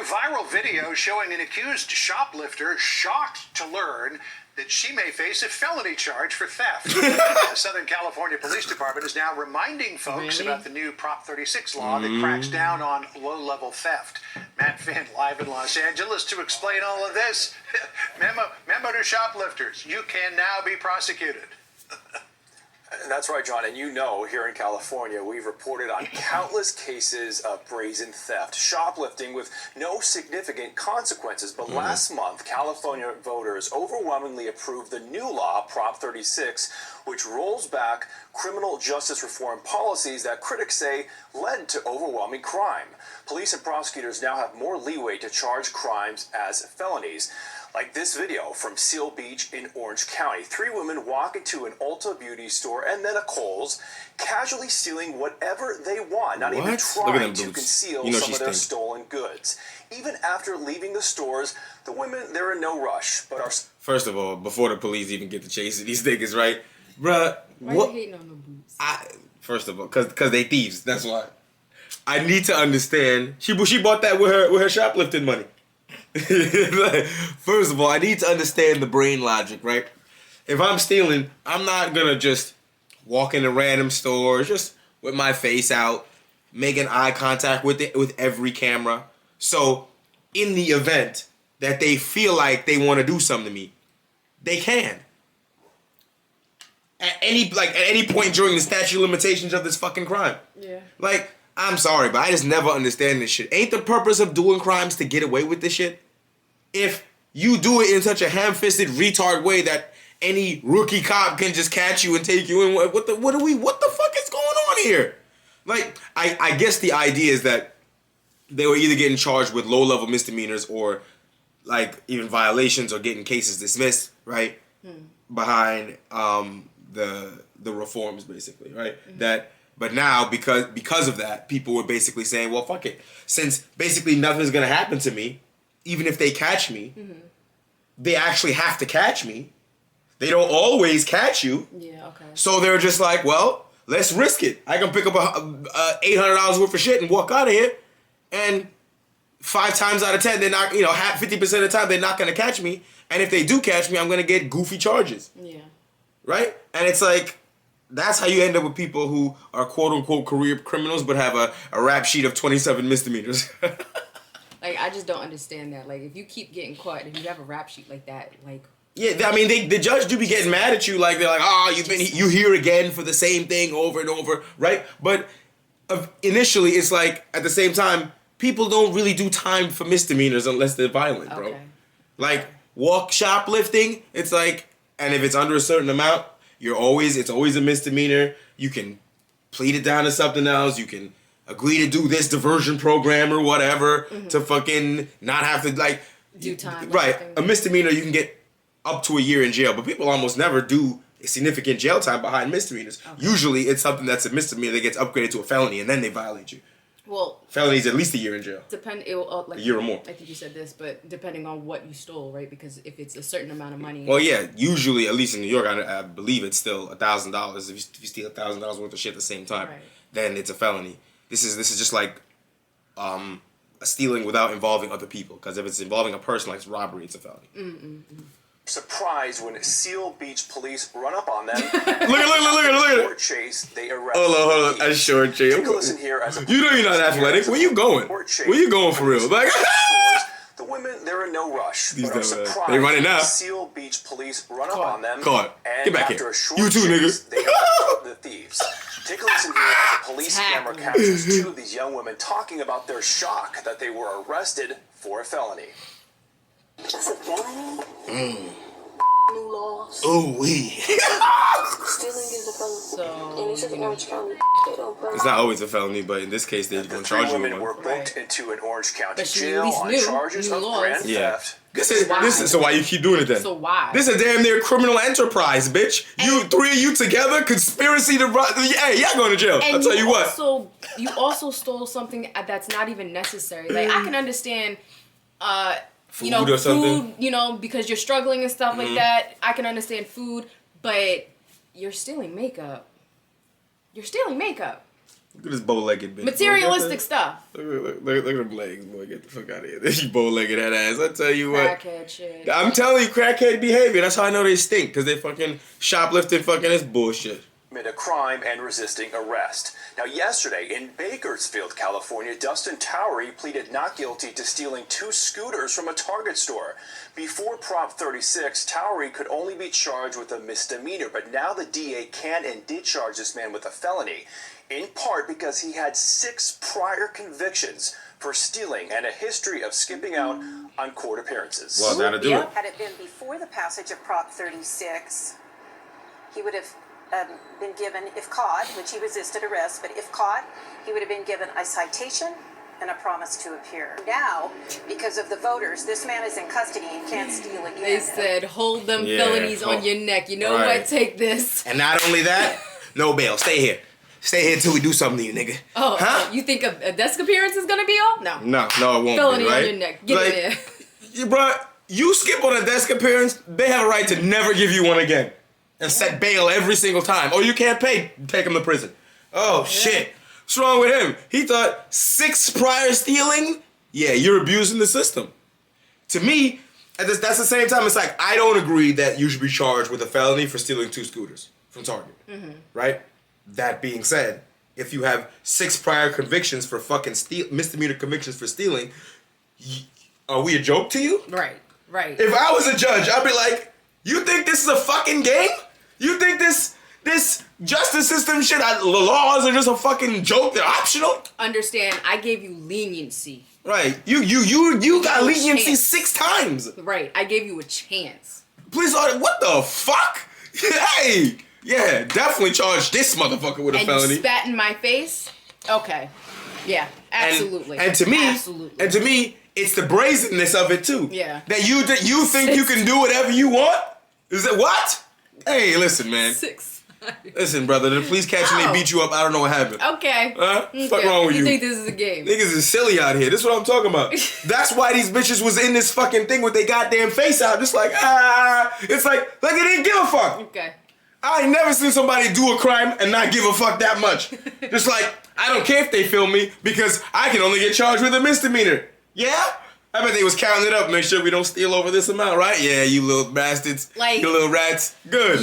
viral video showing an accused shoplifter shocked to learn that she may face a felony charge for theft. The Southern California Police Department is now reminding folks about the new Prop 36 law that cracks down on low-level theft. Matt Finn, live in Los Angeles to explain all of this. Memo to shoplifters, you can now be prosecuted. That's right, John. And you know, here in California, we've reported on countless cases of brazen theft, shoplifting with no significant consequences. But last month, California voters overwhelmingly approved the new law, Prop 36, which rolls back criminal justice reform policies that critics say led to overwhelming crime. Police and prosecutors now have more leeway to charge crimes as felonies. Like this video from Seal Beach in Orange County. 3 women walk into an Ulta beauty store and then a Kohl's, casually stealing whatever they want, not even trying to conceal some of their stolen goods. Even after leaving the stores, the women, they're in no rush, but are... First of all, before the police even get to chasing these niggas, right? Bruh, why you hating on the boots? First of all, cause they thieves, that's why. I need to understand, she bought that with her shoplifting money. First of all, I need to understand the brain logic, right? If I'm stealing, I'm not gonna just walk into random stores just with my face out, making eye contact with every camera. So, in the event that they feel like they want to do something to me, they can. At any point during the statute of limitations of this fucking crime. Yeah. Like, I'm sorry, but I just never understand this shit. Ain't the purpose of doing crimes to get away with this shit? If you do it in such a ham-fisted retard way that any rookie cop can just catch you and take you in, what the fuck is going on here? Like, I guess the idea is that they were either getting charged with low-level misdemeanors or like even violations or getting cases dismissed, right? Behind the reforms, basically, right? But now because of that, people were basically saying, well, fuck it, since basically nothing's gonna happen to me. Even if they catch me, they actually have to catch me. They don't always catch you. Yeah, okay. So they're just like, well, let's risk it. I can pick up $800 worth of shit and walk out of here. And 5 times out of 10, they're not, 50% of the time, they're not going to catch me. And if they do catch me, I'm going to get goofy charges. Yeah. Right? And it's like, that's how you end up with people who are quote-unquote career criminals but have a rap sheet of 27 misdemeanors. Like, I just don't understand that. Like, if you keep getting caught, if you have a rap sheet like that, like... Yeah, I mean, the judge do be getting mad at you. Like, they're like, you here again for the same thing over and over, right? But initially, it's like, at the same time, people don't really do time for misdemeanors unless they're violent, bro. Okay. Like, shoplifting, it's like, and if it's under a certain amount, it's always a misdemeanor. You can plead it down to something else. You can agree to do this diversion program or whatever to fucking not have to, like... Do time. Right. A misdemeanor, you can get up to a year in jail, but people almost never do significant jail time behind misdemeanors. Okay. Usually, it's something that's a misdemeanor that gets upgraded to a felony, and then they violate you. Well... Felony's at least a year in jail. A year or more. I think you said this, but depending on what you stole, right? Because if it's a certain amount of money... Well, yeah. Usually, at least in New York, I believe it's still $1,000. If you steal $1,000 worth of shit at the same time, then it's a felony. This is just like stealing without involving other people. Because if it's involving a person, like it's robbery, it's a felony. Surprised when Seal Beach police run up on them. Look at Short chase, they arrest. Hold on. A short chase. Take a listen here as you know you're not athletic. Where you going? Where you going for real? Like the women, they're in no rush. These but are surprised they running now. Seal Beach police run up on them. Caught. Get back here. You too, nigga. They arrest the thieves. Take a listen here as a police camera captures 2 of these young women talking about their shock that they were arrested for a felony. Just a felony? New laws. Ooh wee. Stealing is a felony. And it's just in Orange County. It's not always a felony, but in this case, they're going to charge you with one. Were booked into an Orange County jail on charges of grand theft. This is so why you keep doing it then? So why? This is a damn near criminal enterprise, bitch. You 3 of you together, conspiracy to run. Hey, y'all going to jail. I'll tell you what. You also stole something that's not even necessary. Like, I can understand, food or something. Because you're struggling and stuff like that. I can understand food, but you're stealing makeup. Look at this bow-legged bitch. Materialistic stuff. Look at them legs, boy. Get the fuck out of here. This bow-legged that ass. I tell you what. Crackhead shit. I'm telling you, crackhead behavior. That's how I know they stink. Because they fucking shoplifting fucking this bullshit. A crime and resisting arrest. Now, yesterday in Bakersfield, California, Dustin Towery pleaded not guilty to stealing 2 scooters from a Target store. Before Prop 36, Towery could only be charged with a misdemeanor, but now the DA can and did charge this man with a felony, in part because he had 6 prior convictions for stealing and a history of skipping out on court appearances. Well, that'll do it. Had it been before the passage of Prop 36, he would have been given, if caught, which he resisted arrest, but if caught, he would have been given a citation and a promise to appear. Now, because of the voters, this man is in custody and can't steal again. They said, hold them felonies on your neck. You know what? Take this. And not only that, no bail. Stay here. Stay here till we do something to you, nigga. Oh, huh? You think a desk appearance is gonna be all? No. No, it won't Felony be, right? on your neck. Get in there. Bro, you skip on a desk appearance, they have a right to never give you one again. And set bail every single time. Or you can't pay, take him to prison. Oh, shit. What's wrong with him? He thought 6 prior stealing? Yeah, you're abusing the system. To me, that's the same time, it's like, I don't agree that you should be charged with a felony for stealing 2 scooters from Target. Right? That being said, if you have 6 prior convictions for fucking misdemeanor convictions for stealing, are we a joke to you? Right. If I was a judge, I'd be like, you think this is a fucking game? You think this justice system shit, the laws are just a fucking joke? They're optional? Understand, I gave you leniency. Right. You got leniency 6 times. Right. I gave you a chance. Please, what the fuck? Hey! Yeah, definitely charge this motherfucker with a felony. And you spat in my face? Okay. Yeah, absolutely. And to me, it's the brazenness of it too. Yeah. That you think you can do whatever you want? Is it what? Hey, listen, man. 6. Listen, brother. The police catch you and they beat you up. I don't know what happened. Okay. Huh? Fuck wrong with you? You think this is a game? Niggas is silly out here. This is what I'm talking about. That's why these bitches was in this fucking thing with their goddamn face out. Just like, it's like they didn't give a fuck. Okay. I ain't never seen somebody do a crime and not give a fuck that much. Just like, I don't care if they film me because I can only get charged with a misdemeanor. Yeah? I bet they was counting it up, make sure we don't steal over this amount, right? Yeah, you little bastards. Like, you little rats. Good.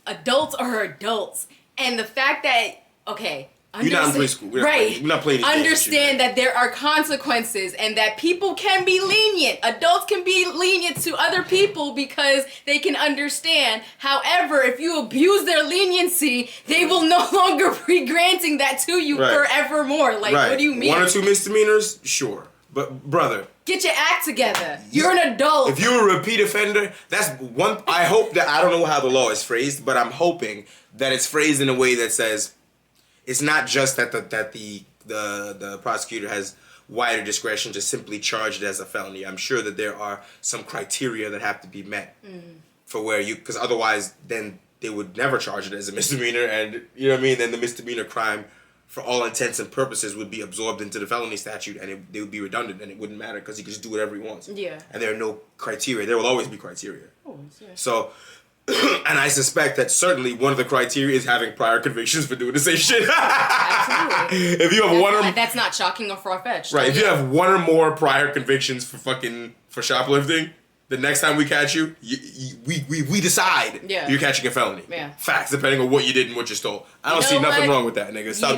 Adults are adults. And the fact that, okay. You're not in preschool. We're not playing these Understand that there are consequences and that people can be lenient. Adults can be lenient to other people because they can understand. However, if you abuse their leniency, they will no longer be granting that to you forevermore. Like, what do you mean? 1 or 2 misdemeanors? Sure. But, brother. Get your act together. You're an adult. If you're a repeat offender, that's one. I hope that, I don't know how the law is phrased, but I'm hoping that it's phrased in a way that says, it's not just that the prosecutor has wider discretion to simply charge it as a felony. I'm sure that there are some criteria that have to be met for where because otherwise then they would never charge it as a misdemeanor, and you know what I mean. Then the misdemeanor crime, for all intents and purposes, would be absorbed into the felony statute, and they would be redundant, and it wouldn't matter because he could just do whatever he wants. Yeah. And there are no criteria. There will always be criteria. Yeah. So. And I suspect that certainly one of the criteria is having prior convictions for doing the same shit. Absolutely. If you have that's not shocking or far-fetched. Right, if you have 1 or more prior convictions for shoplifting, the next time we catch you, we decide you're catching a felony. Yeah. Facts, depending on what you did and what you stole. I don't see nothing wrong with that, nigga. Stop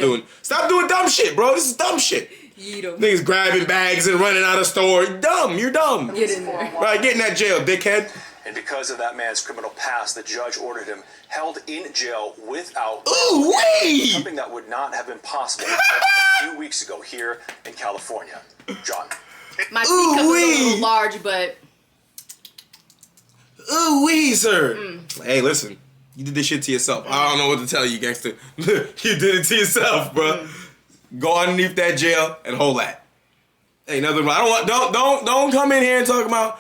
doing dumb shit, bro. This is dumb shit. Niggas grabbing bags and running out of store. You're dumb. Get in there. Right, get in that jail, dickhead. And because of that man's criminal past, the judge ordered him held in jail without something that would not have been possible a few weeks ago here in California. John. My teacup is a little large, but... Ooh-wee, sir. Hey, listen. You did this shit to yourself. I don't know what to tell you, gangster. You did it to yourself, bro. Go underneath that jail and hold that. Ain't nothing wrong. Don't come in here and talk about,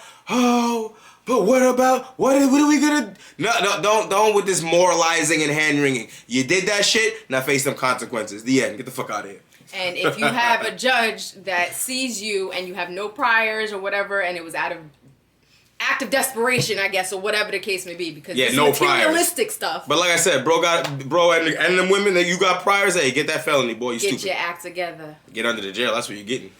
but what are we gonna? No, don't with this moralizing and hand wringing. You did that shit. Now face them consequences. The end. Get the fuck out of here. And if you have a judge that sees you and you have no priors or whatever, and it was out of act of desperation, I guess, or whatever the case may be, because it's no priors. materialistic stuff. But like I said, bro and them women that you got priors, hey, get that felony, boy. You Get stupid. your act together. Get under the jail. That's what you're getting.